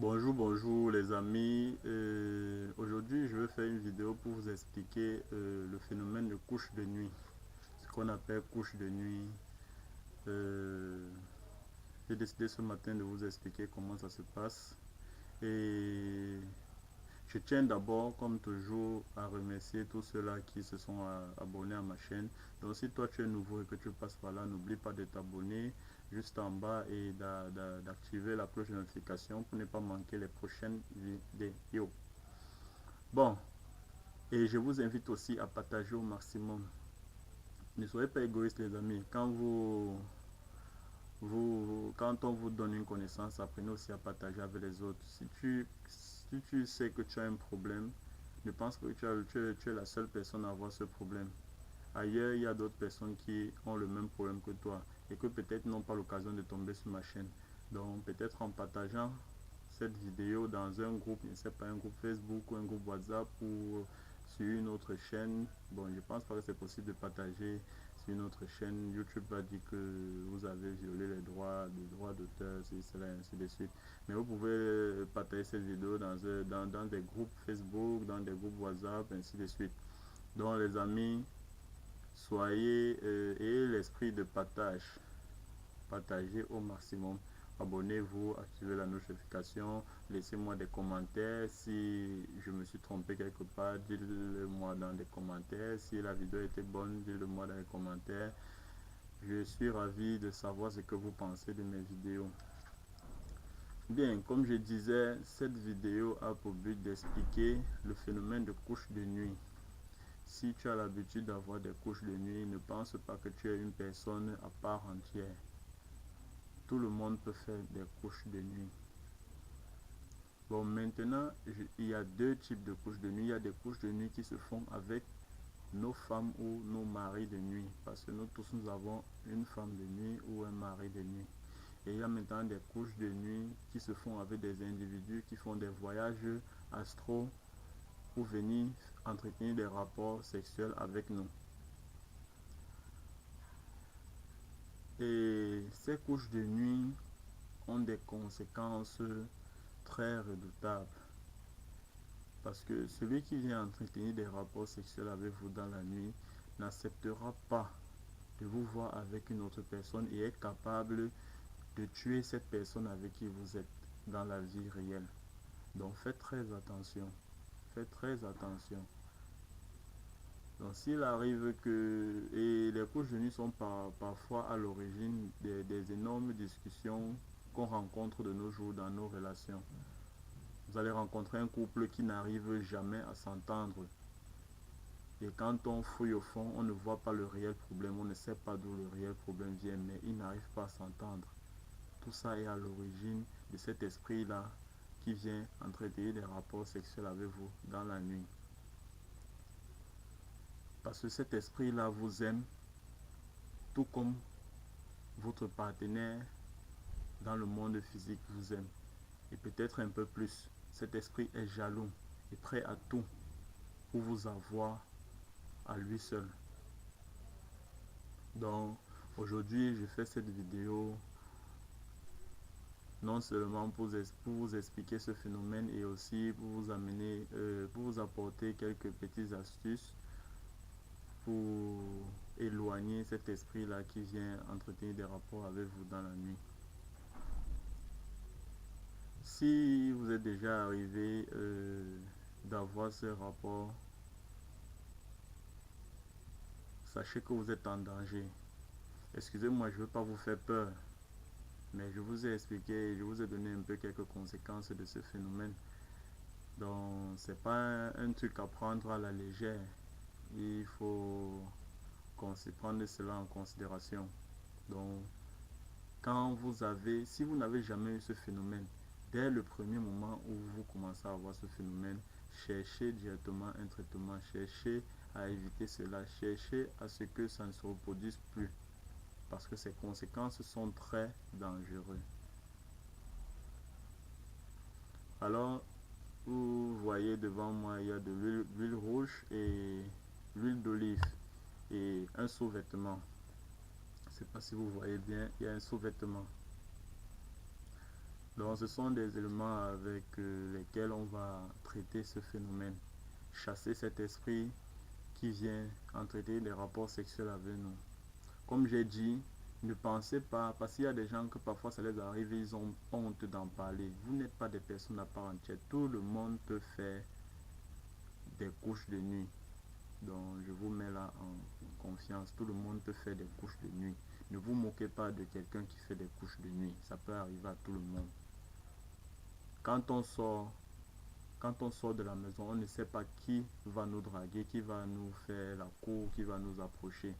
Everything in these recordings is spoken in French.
Bonjour les amis. Aujourd'hui, je vais faire une vidéo pour vous expliquer le phénomène de couche de nuit. Ce qu'on appelle couche de nuit. Euh, j'ai décidé ce matin de vous expliquer comment ça se passe. Et je tiens d'abord, comme toujours, à remercier tous ceux-là qui se sont abonnés à ma chaîne. Donc si toi tu es nouveau et que tu passes par là, n'oublie pas de t'abonner juste en bas et d'activer la cloche de notification pour ne pas manquer les prochaines vidéos. Bon, et je vous invite aussi à partager au maximum. Ne soyez pas égoïstes les amis. Quand on vous donne une connaissance, apprenez aussi à partager avec les autres. Si tu sais que tu as un problème, ne pense pas que tu es la seule personne à avoir ce problème. Ailleurs, il y a d'autres personnes qui ont le même problème que toi et que peut-être n'ont pas l'occasion de tomber sur ma chaîne. Donc, peut-être en partageant cette vidéo dans un groupe, je ne sais pas, un groupe Facebook ou un groupe WhatsApp ou sur une autre chaîne. Bon, je pense pas que c'est possible de partager sur une autre chaîne. YouTube va dire que vous avez violé les droits d'auteur, c'est cela, ainsi de suite. Mais vous pouvez partager cette vidéo dans des groupes Facebook, dans des groupes WhatsApp, ainsi de suite. Donc, les amis, soyez ayez l'esprit de partage. Partagez au maximum. Abonnez-vous, activez la notification, laissez-moi des commentaires. Si je me suis trompé quelque part, dites-le moi dans les commentaires. Si la vidéo était bonne, dites-le moi dans les commentaires. Je suis ravi de savoir ce que vous pensez de mes vidéos. Bien, comme je disais, cette vidéo a pour but d'expliquer le phénomène de couche de nuit. Si tu as l'habitude d'avoir des couches de nuit, ne pense pas que tu es une personne à part entière. Tout le monde peut faire des couches de nuit. Bon, maintenant, il y a deux types de couches de nuit. Il y a des couches de nuit qui se font avec nos femmes ou nos maris de nuit. Parce que nous tous, nous avons une femme de nuit ou un mari de nuit. Et il y a maintenant des couches de nuit qui se font avec des individus qui font des voyages astro pour venir entretenir des rapports sexuels avec nous. Et ces couches de nuit ont des conséquences très redoutables. Parce que celui qui vient entretenir des rapports sexuels avec vous dans la nuit n'acceptera pas de vous voir avec une autre personne et est capable de tuer cette personne avec qui vous êtes dans la vie réelle. Donc faites très attention. Faites très attention. Donc s'il arrive que... Et les couches de nuit sont parfois à l'origine des énormes discussions qu'on rencontre de nos jours dans nos relations. Vous allez rencontrer un couple qui n'arrive jamais à s'entendre. Et quand on fouille au fond, on ne voit pas le réel problème, on ne sait pas d'où le réel problème vient, mais ils n'arrivent pas à s'entendre. Tout ça est à l'origine de cet esprit-là qui vient entretenir des rapports sexuels avec vous dans la nuit. Parce que cet esprit-là vous aime, tout comme votre partenaire dans le monde physique vous aime. Et peut-être un peu plus. Cet esprit est jaloux et prêt à tout pour vous avoir à lui seul. Donc aujourd'hui je fais cette vidéo non seulement pour vous expliquer ce phénomène et aussi pour vous amener, pour vous apporter quelques petites astuces pour éloigner cet esprit là qui vient entretenir des rapports avec vous dans la nuit. Si vous êtes déjà arrivé d'avoir ce rapport, sachez que vous êtes en danger. Excusez-moi, je ne veux pas vous faire peur, mais je vous ai expliqué et je vous ai donné un peu quelques conséquences de ce phénomène. Donc, c'est pas un truc à prendre à la légère. Il faut prendre cela en considération. Donc, si vous n'avez jamais eu ce phénomène, dès le premier moment où vous commencez à avoir ce phénomène, cherchez directement un traitement, cherchez à éviter cela, cherchez à ce que ça ne se reproduise plus. Parce que ces conséquences sont très dangereuses. Alors, vous voyez devant moi, il y a de l'huile rouge et l'huile d'olive et un sous-vêtement. Je ne sais pas si vous voyez bien, il y a un sous-vêtement. Donc ce sont des éléments avec lesquels on va traiter ce phénomène. Chasser cet esprit qui vient entretenir des rapports sexuels avec nous. Comme j'ai dit, ne pensez pas, parce qu'il y a des gens que parfois ça les arrive, ils ont honte d'en parler. Vous n'êtes pas des personnes à part entière. Tout le monde peut faire des couches de nuit. Donc je vous mets là en confiance. Tout le monde peut faire des couches de nuit. Ne vous moquez pas de quelqu'un qui fait des couches de nuit. Ça peut arriver à tout le monde. Quand on sort de la maison, on ne sait pas qui va nous draguer, qui va nous faire la cour, qui va nous approcher.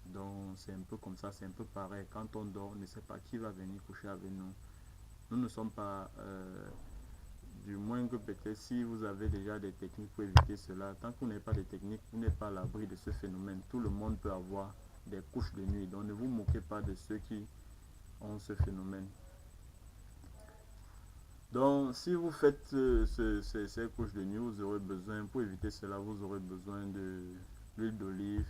Donc c'est un peu comme ça, c'est un peu pareil. Quand on dort, on ne sait pas qui va venir coucher avec nous. Nous ne sommes pas, du moins que peut-être si vous avez déjà des techniques pour éviter cela, tant que vous n'avez pas de techniques, vous n'êtes pas à l'abri de ce phénomène. Tout le monde peut avoir des couches de nuit. Donc ne vous moquez pas de ceux qui ont ce phénomène. Donc, si vous faites ces couches de nuit, vous aurez besoin, pour éviter cela, vous aurez besoin de l'huile d'olive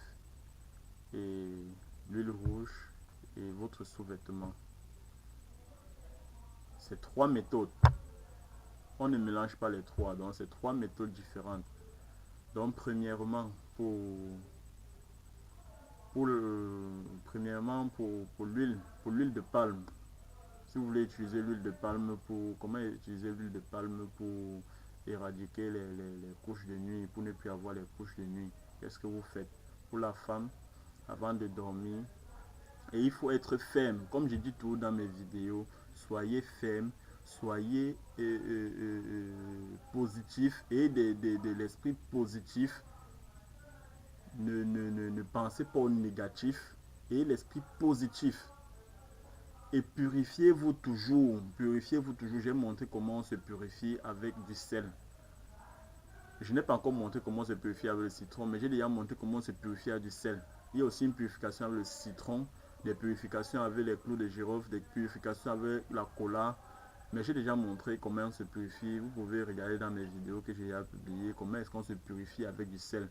et l'huile rouge et votre sous-vêtement. C'est 3 méthodes. On ne mélange pas les 3, donc c'est 3 méthodes différentes. Donc, premièrement, pour l'huile de palme. Si vous voulez utiliser l'huile de palme comment utiliser l'huile de palme pour éradiquer les couches de nuit, pour ne plus avoir les couches de nuit? Qu'est-ce que vous faites? Pour la femme, avant de dormir, et il faut être ferme, comme je dis tout dans mes vidéos, soyez ferme, soyez positif et de l'esprit positif. Ne pensez pas au négatif et l'esprit positif. Et purifiez-vous toujours. Purifiez-vous toujours. J'ai montré comment on se purifie avec du sel. Je n'ai pas encore montré comment on se purifie avec le citron, mais j'ai déjà montré comment on se purifie avec du sel. Il y a aussi une purification avec le citron, des purifications avec les clous de girofle, des purifications avec la cola. Mais j'ai déjà montré comment on se purifie. Vous pouvez regarder dans mes vidéos que j'ai déjà publiées comment est-ce qu'on se purifie avec du sel.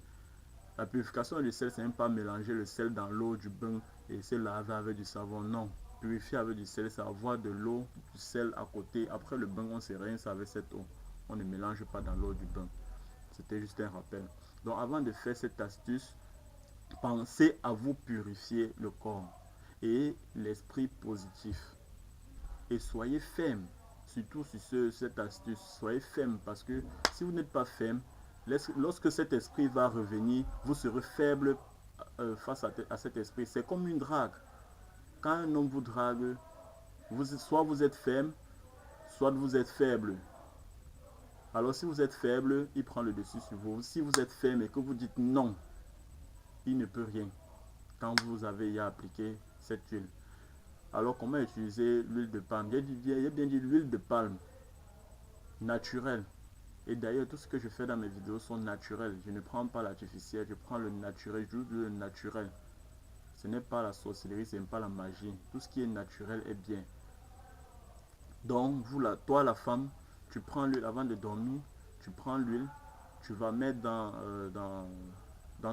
La purification du sel, c'est même pas mélanger le sel dans l'eau du bain et se laver avec du savon. Non. Purifier avec du sel, c'est avoir de l'eau, du sel à côté. Après le bain, on se rince avec cette eau. On ne mélange pas dans l'eau du bain. C'était juste un rappel. Donc avant de faire cette astuce, pensez à vous purifier le corps et l'esprit positif. Et soyez ferme, surtout sur cette astuce. Soyez ferme parce que si vous n'êtes pas ferme, lorsque cet esprit va revenir, vous serez faible face à cet esprit. C'est comme une drague. Quand un homme vous drague, soit vous êtes ferme, soit vous êtes faible. Alors si vous êtes faible, il prend le dessus sur vous. Si vous êtes ferme et que vous dites non, il ne peut rien quand vous avez appliqué cette huile. Alors comment utiliser l'huile de palme? J'ai bien dit l'huile de palme naturelle. Et d'ailleurs, tout ce que je fais dans mes vidéos sont naturels. Je ne prends pas l'artificiel, je prends le naturel, je joue le naturel. Ce n'est pas la sorcellerie, ce n'est pas la magie. Tout ce qui est naturel est bien. Donc, toi la femme, tu prends l'huile avant de dormir, tu prends l'huile, tu vas mettre dans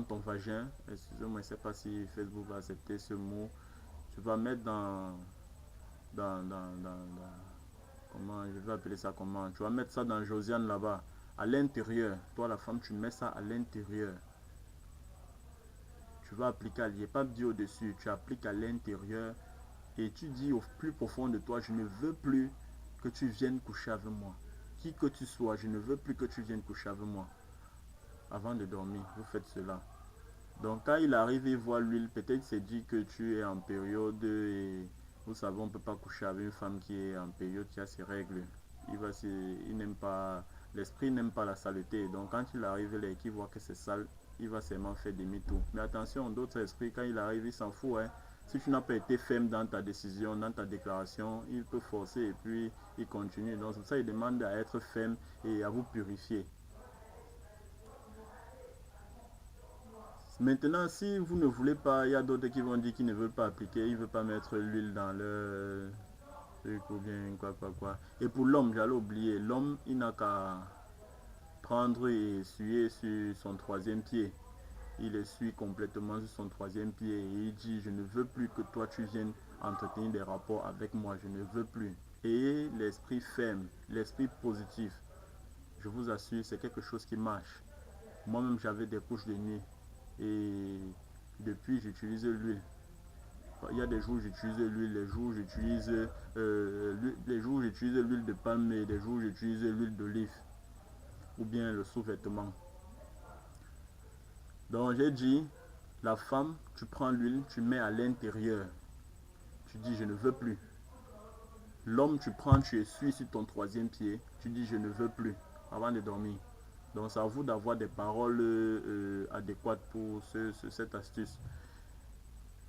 ton vagin. Excusez-moi, je ne sais pas si Facebook va accepter ce mot. Tu vas mettre comment je vais appeler ça comment? Tu vas mettre ça dans Josiane là-bas, à l'intérieur. Toi la femme, tu mets ça à l'intérieur. Tu vas appliquer, il n'y a pas dit au-dessus, tu appliques à l'intérieur et tu dis au plus profond de toi, je ne veux plus que tu viennes coucher avec moi. Qui que tu sois, je ne veux plus que tu viennes coucher avec moi. Avant de dormir, vous faites cela. Donc quand il arrive, il voit l'huile, peut-être c'est dit que tu es en période et vous savez, on ne peut pas coucher avec une femme qui est en période, qui a ses règles. Il n'aime pas, l'esprit n'aime pas la saleté. Donc quand il arrive et qu'il voit que c'est sale, il va seulement faire demi-tour. Mais attention, d'autres esprits, quand il arrive, il s'en fout. Hein. Si tu n'as pas été ferme dans ta décision, dans ta déclaration, il peut forcer et puis il continue. Donc c'est pour ça qu'il demande à être ferme et à vous purifier. Maintenant, si vous ne voulez pas, il y a d'autres qui vont dire qu'ils ne veulent pas appliquer, ils ne veulent pas mettre l'huile dans leur truc ou bien quoi. Et pour l'homme, j'allais oublier, l'homme, il n'a qu'à prendre et essuyer sur son troisième pied. Il essuie complètement sur son troisième pied et il dit, je ne veux plus que toi tu viennes entretenir des rapports avec moi. Je ne veux plus. Ayez l'esprit ferme, l'esprit positif. Je vous assure, c'est quelque chose qui marche. Moi-même, j'avais des couches de nuit et depuis, j'utilise l'huile. Il y a des jours où j'utilise l'huile, les jours où j'utilise l'huile de palme et des jours où j'utilise l'huile d'olive ou bien le sous-vêtement. Donc j'ai dit, la femme, tu prends l'huile, tu mets à l'intérieur. Tu dis, je ne veux plus. L'homme, tu prends, tu essuies sur ton troisième pied. Tu dis, je ne veux plus, avant de dormir. Donc c'est à vous d'avoir des paroles adéquates pour cette astuce.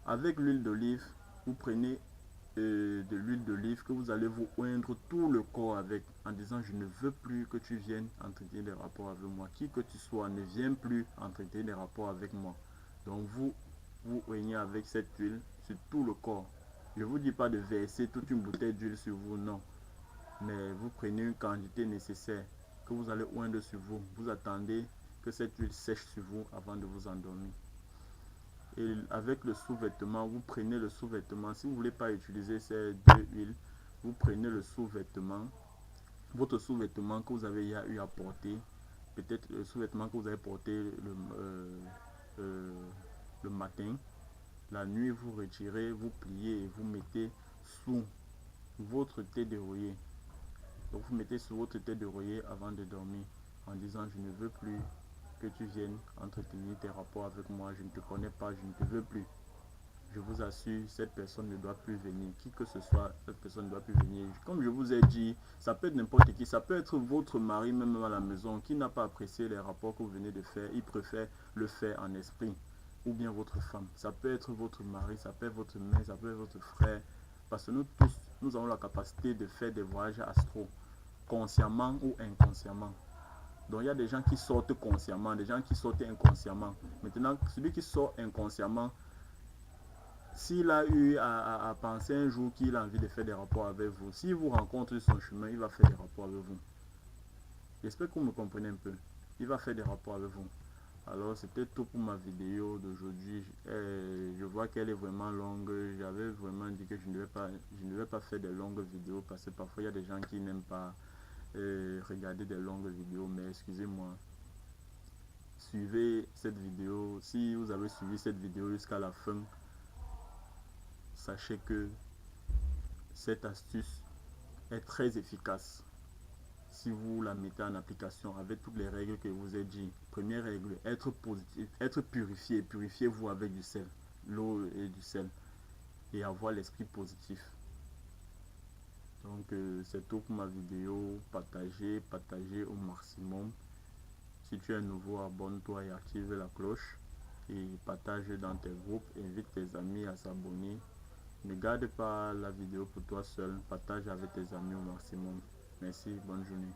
Avec l'huile d'olive, vous prenez de l'huile d'olive que vous allez vous oindre tout le corps avec, en disant je ne veux plus que tu viennes entretenir des rapports avec moi. Qui que tu sois, ne viens plus entretenir des rapports avec moi. Donc vous oignez avec cette huile sur tout le corps. Je ne vous dis pas de verser toute une bouteille d'huile sur vous, non. Mais vous prenez une quantité nécessaire que vous allez oindre sur vous. Vous attendez que cette huile sèche sur vous avant de vous endormir. Et avec le sous-vêtement, vous prenez le sous-vêtement. Si vous ne voulez pas utiliser ces deux huiles, vous prenez le sous-vêtement, votre sous-vêtement que vous avez eu à porter, peut-être le sous-vêtement que vous avez porté le matin. La nuit, vous retirez, vous pliez et vous mettez sous votre tête d'oreiller. Donc vous mettez sur votre tête d'oreiller avant de dormir en disant je ne veux plus que tu viennes entretenir tes rapports avec moi, je ne te connais pas, je ne te veux plus. Je vous assure, cette personne ne doit plus venir. Qui que ce soit, cette personne ne doit plus venir. Comme je vous ai dit, ça peut être n'importe qui. Ça peut être votre mari même à la maison qui n'a pas apprécié les rapports que vous venez de faire. Il préfère le faire en esprit. Ou bien votre femme. Ça peut être votre mari, ça peut être votre mère, ça peut être votre frère. Parce que nous tous, nous avons la capacité de faire des voyages astraux, consciemment ou inconsciemment. Donc il y a des gens qui sortent consciemment, des gens qui sortent inconsciemment. Maintenant, celui qui sort inconsciemment, s'il a eu à penser un jour qu'il a envie de faire des rapports avec vous, s'il vous rencontre sur son chemin, il va faire des rapports avec vous. J'espère que vous me comprenez un peu. Il va faire des rapports avec vous. Alors c'était tout pour ma vidéo d'aujourd'hui. Je vois qu'elle est vraiment longue. J'avais vraiment dit que je ne vais pas faire de longues vidéos parce que parfois il y a des gens qui n'aiment pas regarder des longues vidéos. Mais excusez-moi. Suivez cette vidéo. Si vous avez suivi cette vidéo jusqu'à la fin, sachez que cette astuce est très efficace si vous la mettez en application avec toutes les règles que je vous ai dit. Première règle, être positif, être purifié. Purifiez-vous avec du sel, l'eau et du sel, et avoir l'esprit positif. Donc c'est tout pour ma vidéo. Partagez au maximum. Si tu es nouveau, abonne-toi et active la cloche. Et partage dans tes groupes. Invite tes amis à s'abonner. Ne garde pas la vidéo pour toi seul. Partage avec tes amis au maximum. Merci, bonne journée.